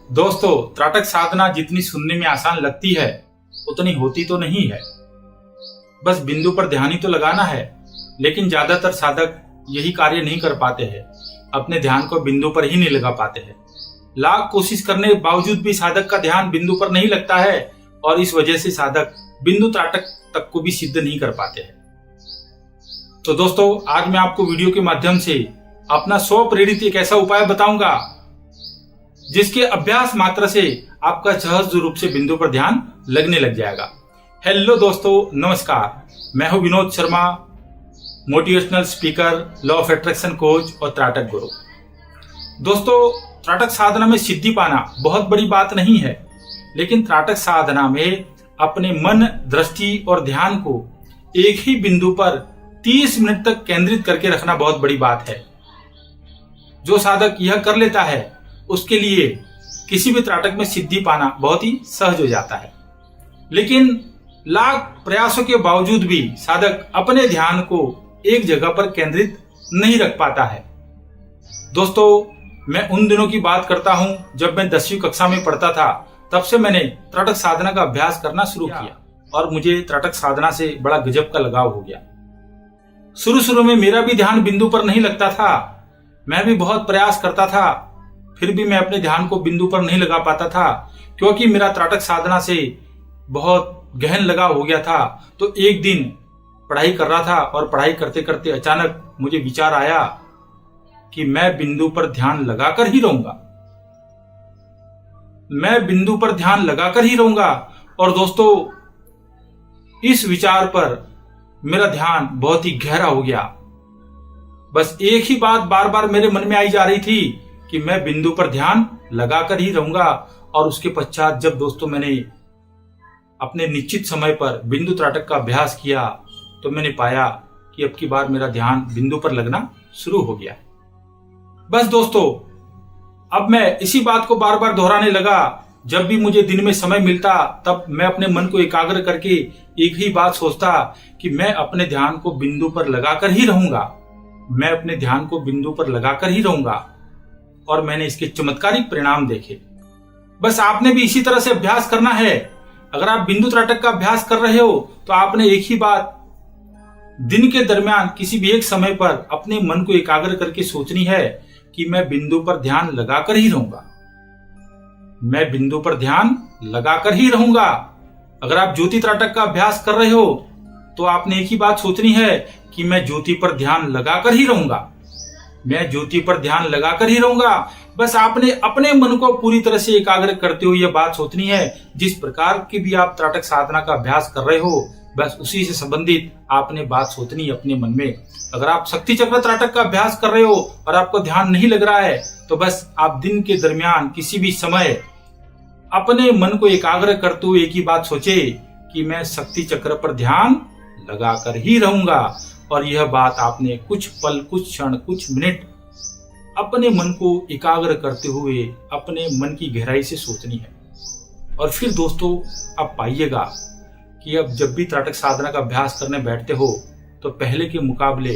दोस्तों, त्राटक साधना जितनी सुनने में आसान लगती है उतनी होती तो नहीं है। बस बिंदु पर ध्यान ही तो लगाना है, लेकिन ज्यादातर साधक यही कार्य नहीं कर पाते हैं। अपने ध्यान को बिंदु पर ही नहीं लगा पाते हैं। लाख कोशिश करने के बावजूद भी साधक का ध्यान बिंदु पर नहीं लगता है और इस वजह से साधक बिंदु त्राटक तक को भी सिद्ध नहीं कर पाते हैं। तो दोस्तों, आज मैं आपको वीडियो के माध्यम से अपना स्वप्रेरित एक ऐसा उपाय बताऊंगा जिसके अभ्यास मात्र से आपका सहज रूप से बिंदु पर ध्यान लगने लग जाएगा। हेलो दोस्तों, नमस्कार। मैं हूं Vinod Sharma, motivational speaker, law of attraction coach और त्राटक गुरु। दोस्तों, त्राटक साधना में सिद्धि पाना बहुत बड़ी बात नहीं है, लेकिन त्राटक साधना में अपने मन, दृष्टि और ध्यान को एक ही बिंदु पर 30 मिनट तक केंद्रित करके रखना बहुत बड़ी बात है। जो साधक यह कर लेता है उसके लिए किसी भी त्राटक में सिद्धि पाना बहुत ही सहज हो जाता है। लेकिन लाख प्रयासों के बावजूद भी साधक अपने ध्यान को एक जगह पर केंद्रित नहीं रख पाता है। दोस्तों, मैं उन दिनों की बात करता हूं जब मैं 10वीं कक्षा में पढ़ता था। तब से मैंने त्राटक साधना का अभ्यास करना शुरू किया और मुझे त्राटक साधना से बड़ा गजब का लगाव हो गया। शुरू में मेरा भी ध्यान बिंदु पर नहीं लगता था। मैं भी बहुत प्रयास करता था, फिर भी मैं अपने ध्यान को बिंदु पर नहीं लगा पाता था, क्योंकि मेरा त्राटक साधना से बहुत गहन लगाव हो गया था। तो एक दिन पढ़ाई कर रहा था और पढ़ाई करते करते अचानक मुझे विचार आया कि मैं बिंदु पर ध्यान लगाकर ही रहूंगा। मैं बिंदु पर ध्यान लगाकर ही रहूंगा। और दोस्तों, इस विचार पर मेरा ध्यान बहुत ही गहरा हो गया। बस एक ही बात बार बार मेरे मन में आई जा रही थी कि मैं बिंदु पर ध्यान लगाकर ही रहूंगा। और उसके पश्चात जब दोस्तों मैंने अपने निश्चित समय पर बिंदु त्राटक का अभ्यास किया तो मैंने पाया कि अब की बार मेरा ध्यान बिंदु पर लगना शुरू हो गया। बस दोस्तों, अब मैं इसी बात को बार बार दोहराने लगा। जब भी मुझे दिन में समय मिलता तब मैं अपने मन को एकाग्र करके एक ही बात सोचता कि मैं अपने ध्यान को बिंदु पर लगाकर ही रहूंगा। मैं अपने ध्यान को बिंदु पर लगाकर ही रहूंगा। और मैंने इसके चमत्कारिक परिणाम देखे। बस आपने भी इसी तरह से अभ्यास करना है। अगर आप बिंदु त्राटक का अभ्यास कर रहे हो तो आपने एक ही बात दिन के दरमियान किसी भी एक समय पर अपने मन को एकाग्र करके सोचनी है कि मैं बिंदु पर ध्यान लगाकर ही रहूंगा। मैं बिंदु पर ध्यान लगाकर ही रहूंगा। अगर आप ज्योति त्राटक का अभ्यास कर रहे हो तो आपने एक ही बात सोचनी है कि मैं ज्योति पर ध्यान लगाकर ही रहूंगा। मैं ज्योति पर ध्यान लगाकर ही रहूंगा। बस आपने अपने मन को पूरी तरह से एकाग्र करते हुए यह बात सोचनी है। जिस प्रकार की भी आप त्राटक साधना का अभ्यास कर रहे हो, बस उसी से संबंधित आपने बात सोचनी है अपने मन में। अगर आप शक्ति चक्र त्राटक का अभ्यास कर रहे हो और आपको ध्यान नहीं लग रहा है तो बस आप दिन के दरमियान किसी भी समय अपने मन को एकाग्र करते हुए एक ही बात सोचे कि मैं शक्ति चक्र पर ध्यान लगाकर ही रहूंगा। और यह बात आपने कुछ पल, कुछ क्षण, कुछ मिनट अपने मन को एकाग्र करते हुए अपने मन की गहराई से सोचनी है। और फिर दोस्तों, आप पाइएगा कि अब जब भी त्राटक साधना का अभ्यास करने बैठते हो तो पहले के मुकाबले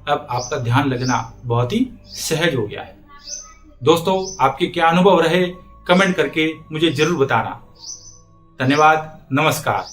अब आपका ध्यान लगना बहुत ही सहज हो गया है। दोस्तों, आपके क्या अनुभव रहे कमेंट करके मुझे जरूर बताना। धन्यवाद, नमस्कार।